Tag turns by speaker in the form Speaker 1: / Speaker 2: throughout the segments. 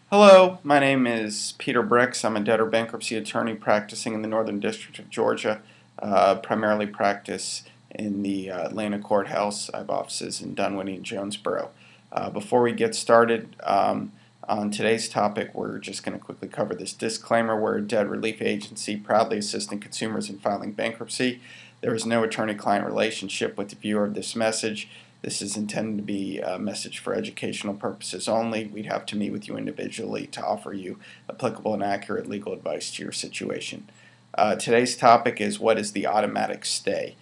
Speaker 1: Hello, my name is Peter Bricks. I'm a debtor bankruptcy attorney practicing in the Northern District of Georgia. Primarily practice in the Atlanta courthouse. I have offices in Dunwoody and Jonesboro. Before we get started on today's topic, we're just going to quickly cover this disclaimer. We're a debt relief agency proudly assisting consumers in filing bankruptcy. There is no attorney-client relationship with the viewer of this message. This is intended to be a message for educational purposes only. We'd have to meet with you individually to offer you applicable and accurate legal advice to your situation. Today's topic is, what is the automatic stay?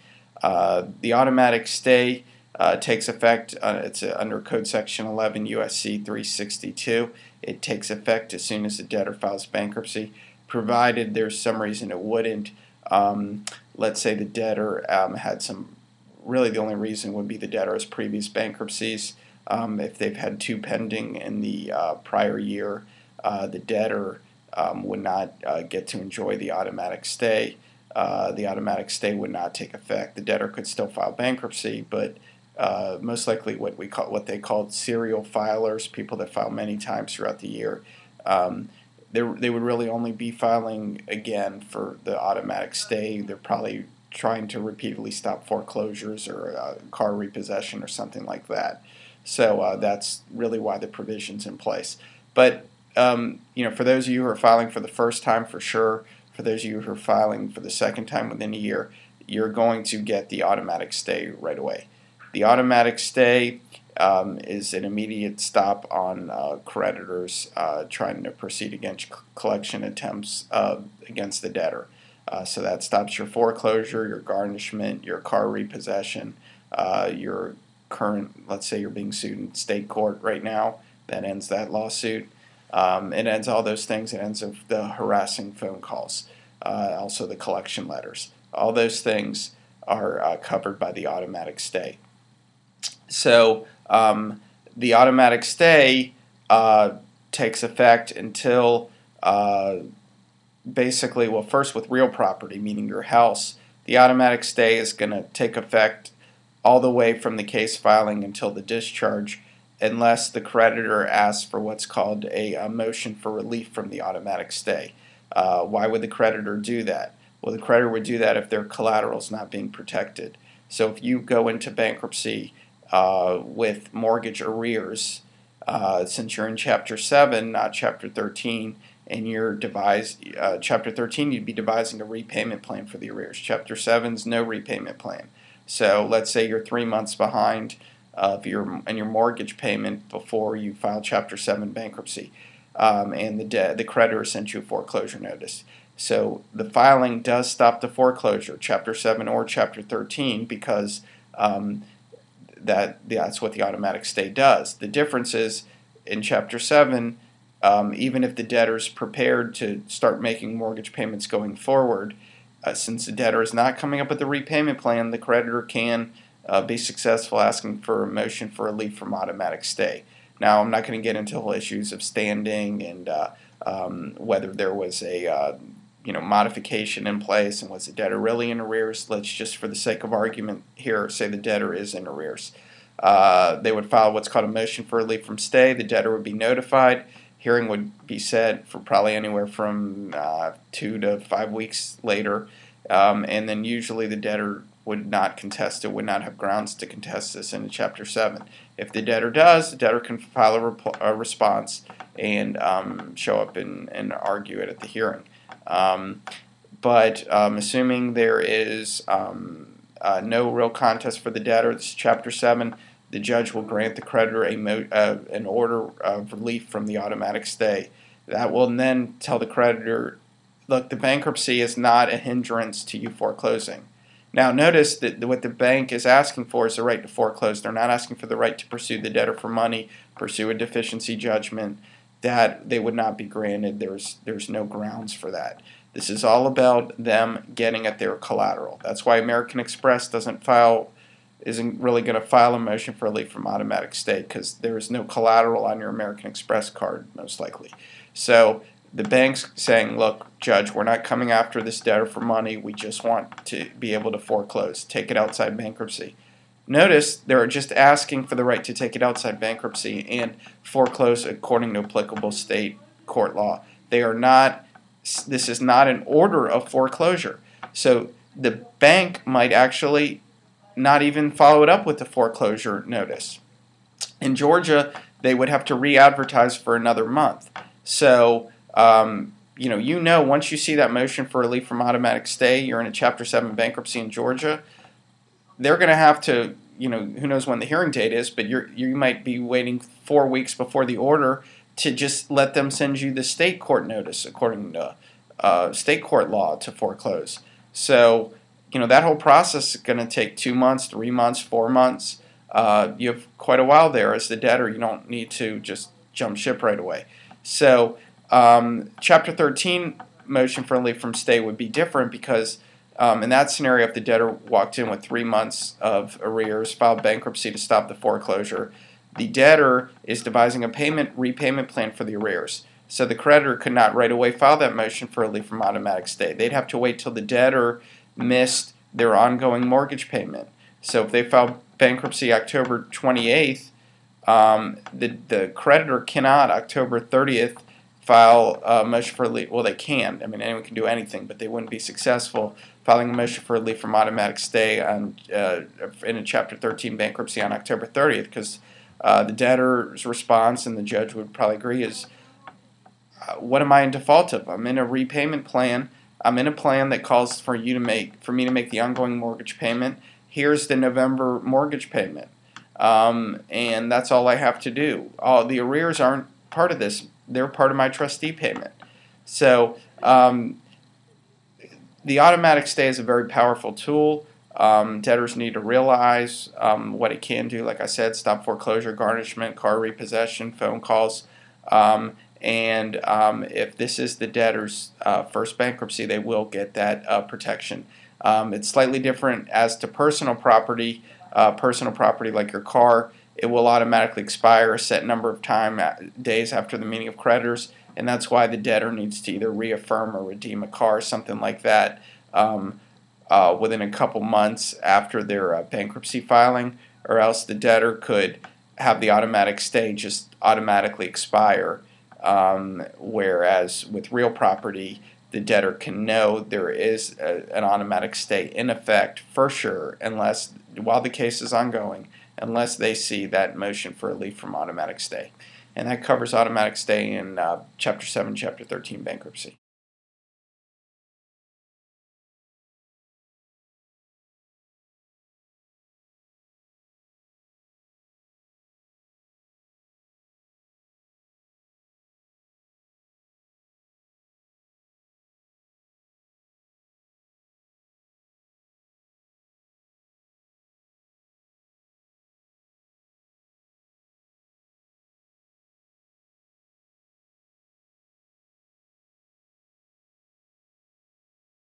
Speaker 1: The automatic stay takes effect, it's under Code Section 11 U.S.C. 362. It takes effect as soon as the debtor files bankruptcy, provided there's some reason it wouldn't. Let's say the debtor had some. Really, the only reason would be the debtor's previous bankruptcies. If they've had two pending in the prior year, the debtor would not get to enjoy the automatic stay. The automatic stay would not take effect. The debtor could still file bankruptcy, but most likely what they called serial filers, people that file many times throughout the year, they would really only be filing again for the automatic stay. They're probably trying to repeatedly stop foreclosures or car repossession or something like that. So that's really why the provision's in place. But for those of you who are filing for the first time, for sure, for those of you who are filing for the second time within a year, you're going to get the automatic stay right away. The automatic stay is an immediate stop on creditors trying to proceed against collection attempts against the debtor. So that stops your foreclosure, your garnishment, your car repossession, your current, let's say you're being sued in state court right now, that ends that lawsuit. It ends all those things. It ends of the harassing phone calls, also the collection letters. All those things are covered by the automatic stay. So the automatic stay takes effect until basically, well, first with real property, meaning your house, the automatic stay is going to take effect all the way from the case filing until the discharge, unless the creditor asks for what's called a motion for relief from the automatic stay. Why would the creditor do that? Well, the creditor would do that if their collateral is not being protected. So if you go into bankruptcy with mortgage arrears, since you're in Chapter 7, not Chapter 13, and you're Chapter 13, you'd be devising a repayment plan for the arrears. Chapter 7's no repayment plan. So let's say you're 3 months behind in your mortgage payment before you file Chapter 7 bankruptcy, and the creditor sent you a foreclosure notice. So the filing does stop the foreclosure, Chapter 7 or Chapter 13, because that's what the automatic stay does. The difference is, in Chapter 7, even if the debtor is prepared to start making mortgage payments going forward, since the debtor is not coming up with a repayment plan, the creditor can be successful asking for a motion for relief from automatic stay. Now, I'm not going to get into whole issues of standing and whether there was a modification in place and was the debtor really in arrears. Let's just, for the sake of argument here, say the debtor is in arrears. They would file what's called a motion for relief from stay. The debtor would be notified. Hearing would be set for probably anywhere from 2 to 5 weeks later, and then usually the debtor would not contest it, would not have grounds to contest this in Chapter 7. If the debtor does, the debtor can file a response and show up and argue it at the hearing. But assuming there is no real contest for the debtor, this is Chapter 7, the judge will grant the creditor an order of relief from the automatic stay. That will then tell the creditor, look, the bankruptcy is not a hindrance to you foreclosing. Now notice that what the bank is asking for is the right to foreclose. They're not asking for the right to pursue the debtor for money, pursue a deficiency judgment. That they would not be granted. There's no grounds for that. This is all about them getting at their collateral. That's why American Express isn't really going to file a motion for relief from automatic stay, because there is no collateral on your American Express card, most likely. So the bank's saying, look, Judge, we're not coming after this debtor for money. We just want to be able to foreclose, take it outside bankruptcy. Notice they're just asking for the right to take it outside bankruptcy and foreclose according to applicable state court law. They are not. This is not an order of foreclosure. So the bank might actually not even follow it up with the foreclosure notice. In Georgia, they would have to re-advertise for another month. So, once you see that motion for relief from automatic stay, you're in a Chapter 7 bankruptcy in Georgia, they're going to have to, who knows when the hearing date is, but you might be waiting 4 weeks before the order to just let them send you the state court notice according to state court law to foreclose. So, that whole process is going to take 2 months, 3 months, 4 months. You have quite a while there as the debtor. You don't need to just jump ship right away. So, Chapter 13 motion for relief from stay would be different because in that scenario, if the debtor walked in with 3 months of arrears, filed bankruptcy to stop the foreclosure, the debtor is devising a repayment plan for the arrears. So the creditor could not right away file that motion for relief from automatic stay. They'd have to wait till the debtor missed their ongoing mortgage payment. So if they filed bankruptcy October 28th, the creditor cannot October 30th file a motion for relief. Well, they can. I mean, anyone can do anything, but they wouldn't be successful filing a motion for relief from automatic stay in a Chapter 13 bankruptcy on October 30th because the debtor's response, and the judge would probably agree, is what am I in default of? I'm in a repayment plan. I'm in a plan that calls for me to make the ongoing mortgage payment. Here's the November mortgage payment, and that's all I have to do. All the arrears aren't part of this; they're part of my trustee payment. So the automatic stay is a very powerful tool. Debtors need to realize what it can do. Like I said, stop foreclosure, garnishment, car repossession, phone calls. And if this is the debtor's first bankruptcy, they will get that protection. It's slightly different as to personal property. Personal property like your car, it will automatically expire a set number of days after the meeting of creditors, and that's why the debtor needs to either reaffirm or redeem a car, something like that, within a couple months after their bankruptcy filing, or else the debtor could have the automatic stay just automatically expire. Whereas with real property, the debtor can know there is an automatic stay in effect for sure, while the case is ongoing, unless they see that motion for relief from automatic stay. And that covers automatic stay in Chapter 7, Chapter 13 bankruptcy.